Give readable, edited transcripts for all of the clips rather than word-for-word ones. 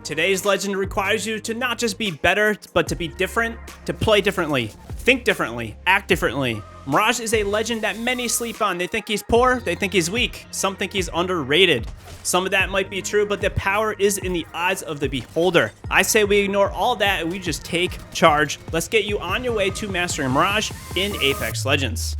Today's legend requires you to not just be better, but to be different, to play differently, think differently, act differently. Mirage is a legend that many sleep on. They think he's poor, they think he's weak, some think he's underrated. Some of that might be true, but the power is in the eyes of the beholder. I say we ignore all that and we just take charge. Let's get you on your way to mastering Mirage in Apex Legends.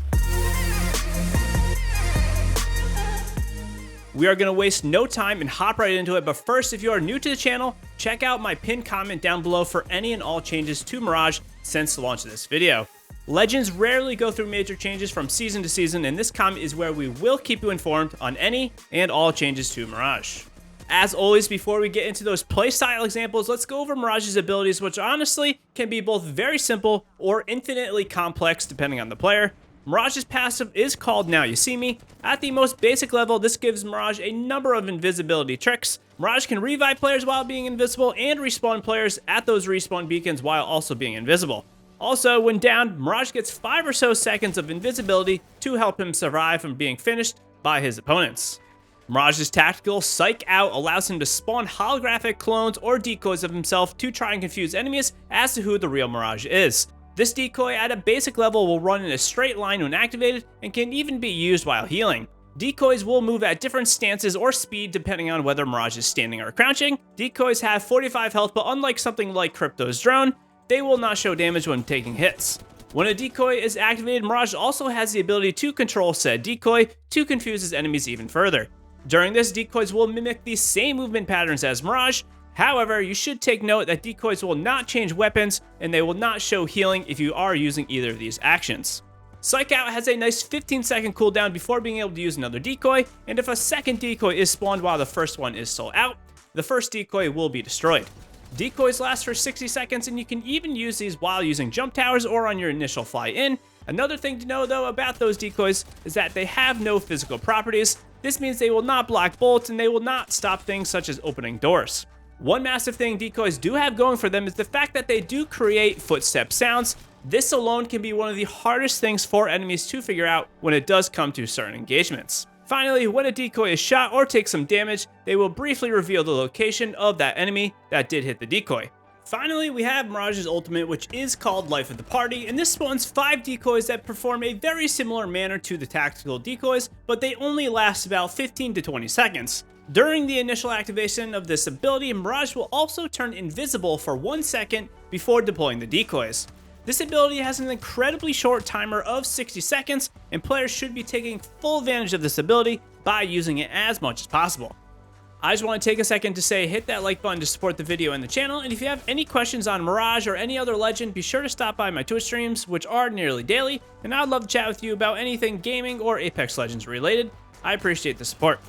We are going to waste no time and hop right into it, but first, if you are new to the channel, check out my pinned comment down below for any and all changes to Mirage since the launch of this video. Legends rarely go through major changes from season to season, and this comment is where we will keep you informed on any and all changes to Mirage. As always, before we get into those playstyle examples, let's go over Mirage's abilities, which honestly can be both very simple or infinitely complex depending on the player. Mirage's passive is called Now You See Me. At the most basic level, this gives Mirage a number of invisibility tricks. Mirage can revive players while being invisible and respawn players at those respawn beacons while also being invisible. Also, when down, Mirage gets 5 or so seconds of invisibility to help him survive from being finished by his opponents. Mirage's tactical Psych Out allows him to spawn holographic clones or decoys of himself to try and confuse enemies as to who the real Mirage is. This decoy at a basic level will run in a straight line when activated and can even be used while healing. Decoys will move at different stances or speed depending on whether Mirage is standing or crouching. Decoys have 45 health, but unlike something like Crypto's drone, they will not show damage when taking hits. When a decoy is activated, Mirage also has the ability to control said decoy to confuse his enemies even further. During this, decoys will mimic the same movement patterns as Mirage. However, you should take note that decoys will not change weapons and they will not show healing if you are using either of these actions. Psych Out has a nice 15-second cooldown before being able to use another decoy, and if a second decoy is spawned while the first one is still out, the first decoy will be destroyed. Decoys last for 60 seconds, and you can even use these while using jump towers or on your initial fly in. Another thing to know though about those decoys is that they have no physical properties. This means they will not block bullets and they will not stop things such as opening doors. One massive thing decoys do have going for them is the fact that they do create footstep sounds. This alone can be one of the hardest things for enemies to figure out when it does come to certain engagements. Finally, when a decoy is shot or takes some damage, they will briefly reveal the location of that enemy that did hit the decoy. Finally, we have Mirage's ultimate, which is called Life of the Party, and this spawns 5 decoys that perform a very similar manner to the tactical decoys, but they only last about 15 to 20 seconds. During the initial activation of this ability, Mirage will also turn invisible for 1 second before deploying the decoys. This ability has an incredibly short timer of 60 seconds, and players should be taking full advantage of this ability by using it as much as possible. I just want to take a second to say hit that like button to support the video and the channel, and if you have any questions on Mirage or any other legend, be sure to stop by my Twitch streams, which are nearly daily, and I'd love to chat with you about anything gaming or Apex Legends related. I appreciate the support.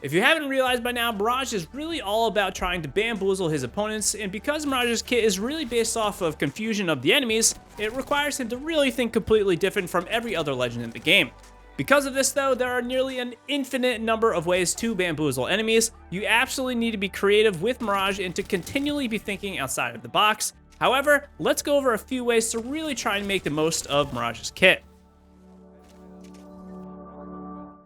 If you haven't realized by now, Mirage is really all about trying to bamboozle his opponents, and because Mirage's kit is really based off of confusion of the enemies, it requires him to really think completely different from every other legend in the game. Because of this though, there are nearly an infinite number of ways to bamboozle enemies. You absolutely need to be creative with Mirage and to continually be thinking outside of the box. However, let's go over a few ways to really try and make the most of Mirage's kit.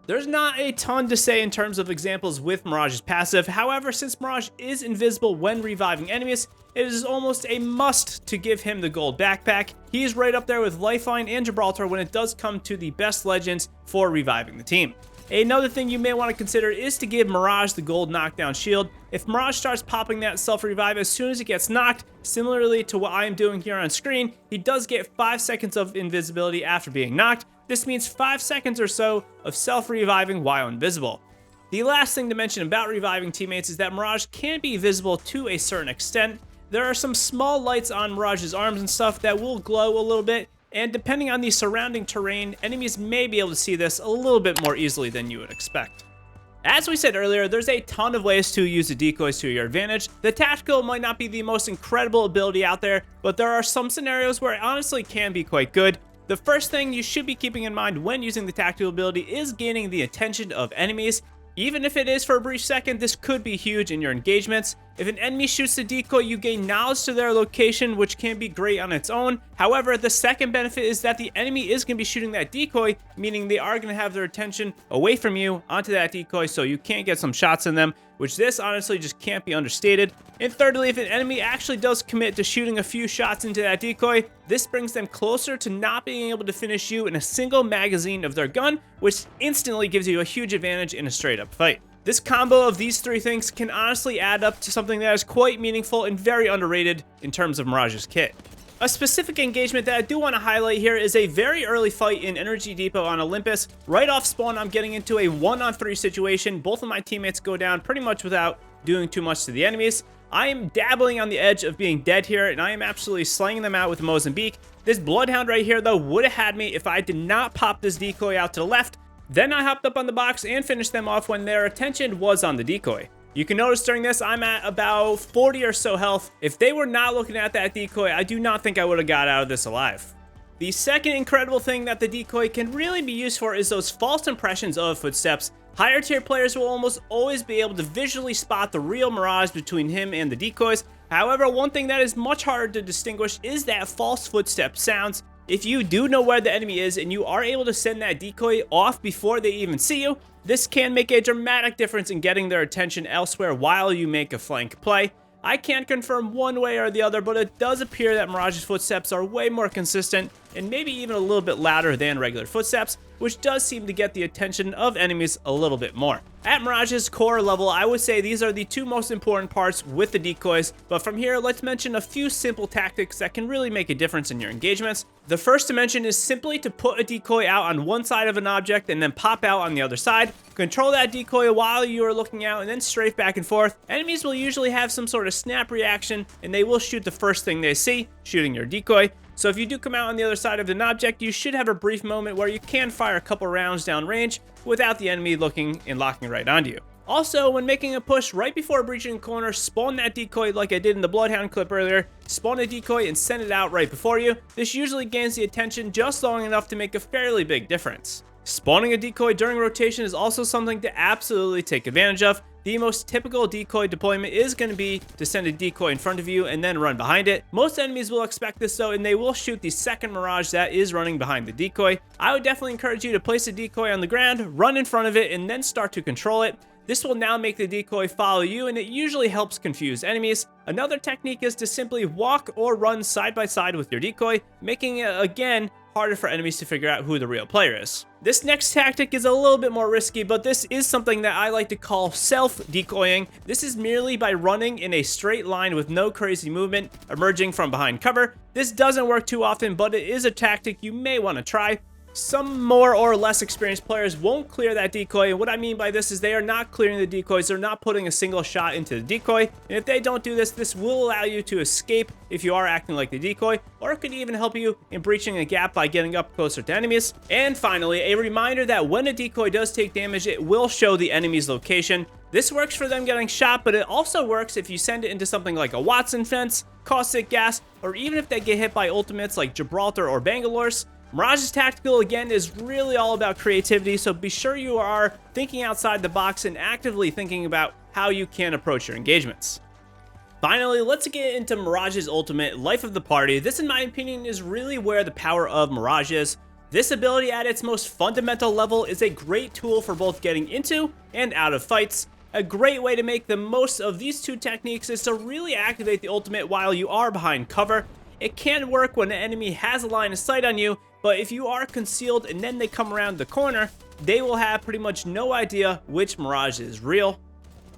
There's not a ton to say in terms of examples with Mirage's passive. However, since Mirage is invisible when reviving enemies, it is almost a must to give him the gold backpack. He is right up there with Lifeline and Gibraltar when it does come to the best legends for reviving the team. Another thing you may want to consider is to give Mirage the gold knockdown shield. If Mirage starts popping that self-revive as soon as it gets knocked, similarly to what I am doing here on screen, he does get 5 seconds of invisibility after being knocked. This means 5 seconds or so of self-reviving while invisible. The last thing to mention about reviving teammates is that Mirage can be visible to a certain extent. There are some small lights on Mirage's arms and stuff that will glow a little bit, and depending on the surrounding terrain, enemies may be able to see this a little bit more easily than you would expect. As we said earlier, there's a ton of ways to use the decoys to your advantage. The tactical might not be the most incredible ability out there, but there are some scenarios where it honestly can be quite good. The first thing you should be keeping in mind when using the tactical ability is gaining the attention of enemies. Even if it is for a brief second, this could be huge in your engagements. If an enemy shoots the decoy, you gain knowledge to their location, which can be great on its own. However, the second benefit is that the enemy is going to be shooting that decoy, meaning they are going to have their attention away from you onto that decoy, so you can't get some shots in them, which this honestly just can't be understated. And thirdly, if an enemy actually does commit to shooting a few shots into that decoy, this brings them closer to not being able to finish you in a single magazine of their gun, which instantly gives you a huge advantage in a straight up fight. This combo of these three things can honestly add up to something that is quite meaningful and very underrated in terms of Mirage's kit. A specific engagement that I do want to highlight here is a very early fight in Energy Depot on Olympus. Right off spawn, I'm getting into a 1-on-3 situation. Both of my teammates go down pretty much without doing too much to the enemies. I am dabbling on the edge of being dead here, and I am absolutely slaying them out with Mozambique. This Bloodhound right here, though, would have had me if I did not pop this decoy out to the left. Then I hopped up on the box and finished them off when their attention was on the decoy. You can notice during this, I'm at about 40 or so health. If they were not looking at that decoy, I do not think I would have got out of this alive. The second incredible thing that the decoy can really be used for is those false impressions of footsteps. Higher tier players will almost always be able to visually spot the real Mirage between him and the decoys. However, one thing that is much harder to distinguish is that false footstep sounds. If you do know where the enemy is and you are able to send that decoy off before they even see you, this can make a dramatic difference in getting their attention elsewhere while you make a flank play. I can't confirm one way or the other, but it does appear that Mirage's footsteps are way more consistent and maybe even a little bit louder than regular footsteps, which does seem to get the attention of enemies a little bit more. At Mirage's core level, I would say these are the two most important parts with the decoys, but from here, let's mention a few simple tactics that can really make a difference in your engagements. The first to mention is simply to put a decoy out on one side of an object and then pop out on the other side. Control that decoy while you are looking out and then strafe back and forth. Enemies will usually have some sort of snap reaction and they will shoot the first thing they see, shooting your decoy. So if you do come out on the other side of an object, you should have a brief moment where you can fire a couple rounds down range without the enemy looking and locking right onto you. Also, when making a push right before breaching a corner, spawn that decoy like I did in the Bloodhound clip earlier. Spawn a decoy and send it out right before you. This usually gains the attention just long enough to make a fairly big difference. Spawning a decoy during rotation is also something to absolutely take advantage of. The most typical decoy deployment is going to be to send a decoy in front of you and then run behind it. Most enemies will expect this though, and they will shoot the second Mirage that is running behind the decoy. I would definitely encourage you to place a decoy on the ground, run in front of it, and then start to control it. This will now make the decoy follow you, and it usually helps confuse enemies. Another technique is to simply walk or run side by side with your decoy, making it, again, harder for enemies to figure out who the real player is. This next tactic is a little bit more risky, but this is something that I like to call self-decoying. This is merely by running in a straight line with no crazy movement, emerging from behind cover. This doesn't work too often, but it is a tactic you may want to try. Some more or less experienced players won't clear that decoy, and what I mean by this is they are not clearing the decoys, they're not putting a single shot into the decoy, and if they don't do this, this will allow you to escape if you are acting like the decoy, or it could even help you in breaching a gap by getting up closer to enemies. And finally, a reminder that when a decoy does take damage, it will show the enemy's location. This works for them getting shot, but it also works if you send it into something like a Watson fence, caustic gas, or even if they get hit by ultimates like Gibraltar or Bangalore's. Mirage's tactical, again, is really all about creativity, so be sure you are thinking outside the box and actively thinking about how you can approach your engagements. Finally, let's get into Mirage's ultimate, Life of the Party. This, in my opinion, is really where the power of Mirage is. This ability at its most fundamental level is a great tool for both getting into and out of fights. A great way to make the most of these two techniques is to really activate the ultimate while you are behind cover. It can work when an enemy has a line of sight on you, but if you are concealed and then they come around the corner, they will have pretty much no idea which Mirage is real.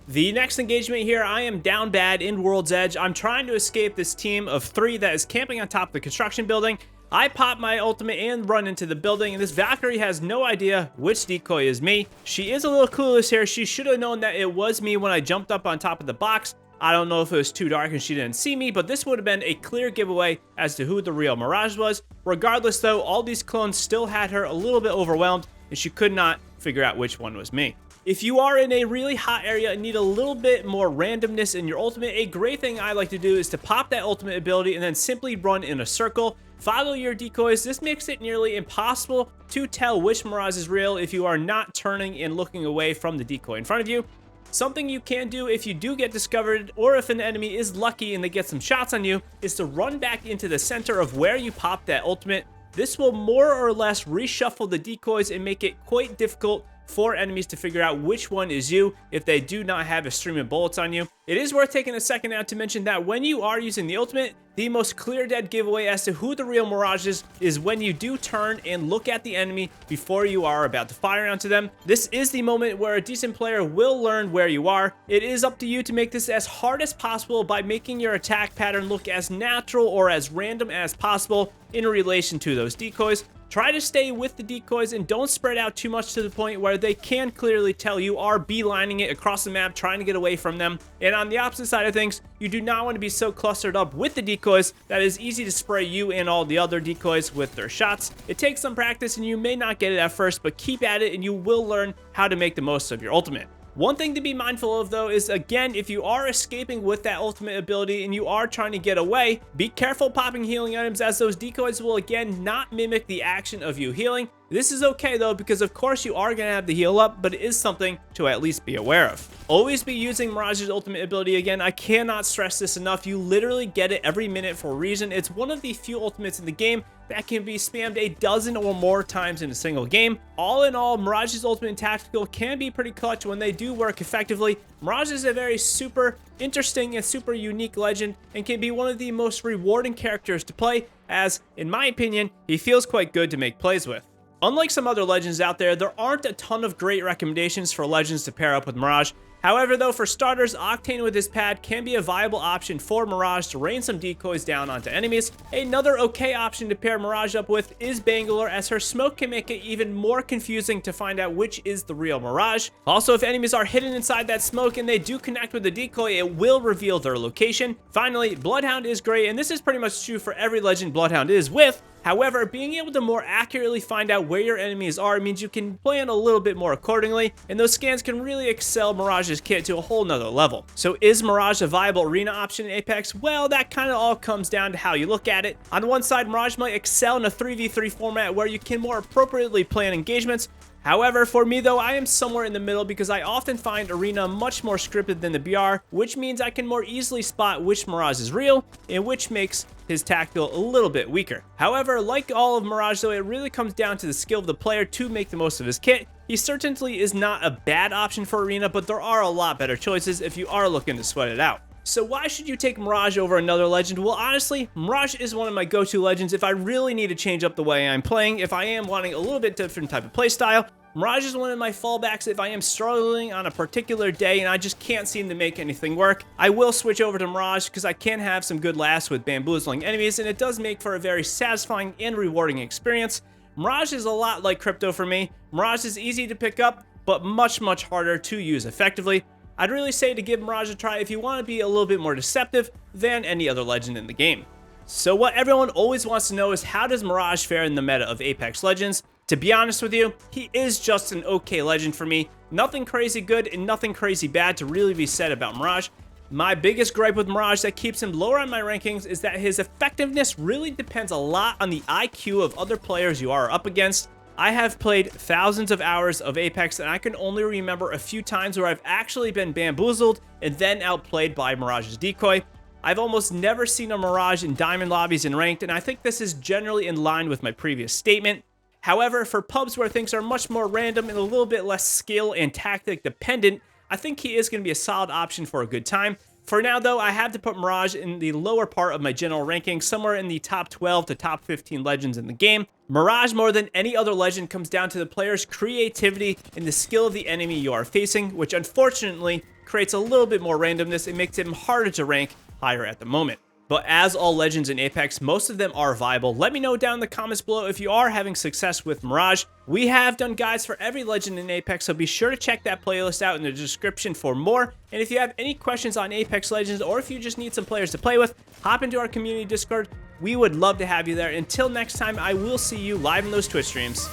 The next engagement here, I am down bad in World's Edge. I'm trying to escape this team of 3 that is camping on top of the construction building. I pop my ultimate and run into the building, and this Valkyrie has no idea which decoy is me. She is a little clueless here. She should have known that it was me when I jumped up on top of the box. I don't know if it was too dark and she didn't see me, but this would have been a clear giveaway as to who the real Mirage was. Regardless though, all these clones still had her a little bit overwhelmed and she could not figure out which one was me. If you are in a really hot area and need a little bit more randomness in your ultimate, a great thing I like to do is to pop that ultimate ability and then simply run in a circle. Follow your decoys. This makes it nearly impossible to tell which Mirage is real if you are not turning and looking away from the decoy in front of you. Something you can do if you do get discovered, or if an enemy is lucky and they get some shots on you, is to run back into the center of where you popped that ultimate. This will more or less reshuffle the decoys and make it quite difficult for enemies to figure out which one is you if they do not have a stream of bullets on you. It is worth taking a second now to mention that when you are using the ultimate, the most clear dead giveaway as to who the real Mirage is when you do turn and look at the enemy before you are about to fire onto them. This is the moment where a decent player will learn where you are. It is up to you to make this as hard as possible by making your attack pattern look as natural or as random as possible in relation to those decoys. Try to stay with the decoys and don't spread out too much to the point where they can clearly tell you are beelining it across the map trying to get away from them. And on the opposite side of things, you do not want to be so clustered up with the decoys that it is easy to spray you and all the other decoys with their shots. It takes some practice and you may not get it at first, but keep at it and you will learn how to make the most of your ultimate. One thing to be mindful of though is, again, if you are escaping with that ultimate ability and you are trying to get away, be careful popping healing items as those decoys will again not mimic the action of you healing. This is okay though, because of course you are going to have the heal up, but it is something to at least be aware of. Always be using Mirage's ultimate ability. Again, I cannot stress this enough. You literally get it every minute for a reason. It's one of the few ultimates in the game that can be spammed a dozen or more times in a single game. All in all, Mirage's ultimate and tactical can be pretty clutch when they do work effectively. Mirage is a very super interesting and super unique legend and can be one of the most rewarding characters to play, as, in my opinion, he feels quite good to make plays with. Unlike some other legends out there aren't a ton of great recommendations for legends to pair up with Mirage. However, though, for starters, Octane with his pad can be a viable option for Mirage to rain some decoys down onto enemies. Another okay option to pair Mirage up with is Bangalore, as her smoke can make it even more confusing to find out which is the real Mirage. Also, if enemies are hidden inside that smoke and they do connect with the decoy, it will reveal their location. Finally, Bloodhound is great, and this is pretty much true for every legend Bloodhound is with. However, being able to more accurately find out where your enemies are means you can plan a little bit more accordingly, and those scans can really excel Mirage's kit to a whole nother level. So is Mirage a viable arena option in Apex? Well, that kind of all comes down to how you look at it. On the one side, Mirage might excel in a 3v3 format where you can more appropriately plan engagements. However, for me though, I am somewhere in the middle because I often find Arena much more scripted than the BR, which means I can more easily spot which Mirage is real, and which makes his tactical a little bit weaker. However, like all of Mirage though, it really comes down to the skill of the player to make the most of his kit. He certainly is not a bad option for Arena, but there are a lot better choices if you are looking to sweat it out. So why should you take Mirage over another legend? Well, honestly, Mirage is one of my go-to legends if I really need to change up the way I'm playing, if I am wanting a little bit different type of playstyle. Mirage is one of my fallbacks if I am struggling on a particular day and I just can't seem to make anything work. I will switch over to Mirage because I can have some good laughs with bamboozling enemies, and it does make for a very satisfying and rewarding experience. Mirage is a lot like Crypto for me. Mirage is easy to pick up, but much harder to use effectively. I'd really say to give Mirage a try if you want to be a little bit more deceptive than any other legend in the game. So what everyone always wants to know is, how does Mirage fare in the meta of Apex Legends? To be honest with you, he is just an okay legend for me. Nothing crazy good and nothing crazy bad to really be said about Mirage. My biggest gripe with Mirage that keeps him lower on my rankings is that his effectiveness really depends a lot on the IQ of other players you are up against. I have played thousands of hours of Apex and I can only remember a few times where I've actually been bamboozled and then outplayed by Mirage's decoy. I've almost never seen a Mirage in diamond lobbies and ranked, and I think this is generally in line with my previous statement. However, for pubs where things are much more random and a little bit less skill and tactic dependent, I think he is going to be a solid option for a good time. For now though, I have to put Mirage in the lower part of my general ranking, somewhere in the top 12 to top 15 legends in the game. Mirage, more than any other legend, comes down to the player's creativity and the skill of the enemy you are facing, which unfortunately creates a little bit more randomness and makes him harder to rank higher at the moment. But as all legends in Apex, most of them are viable. Let me know down in the comments below if you are having success with Mirage. We have done guides for every legend in Apex, so be sure to check that playlist out in the description for more. And if you have any questions on Apex Legends, or if you just need some players to play with, hop into our community Discord. We would love to have you there. Until next time, I will see you live in those Twitch streams.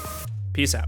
Peace out.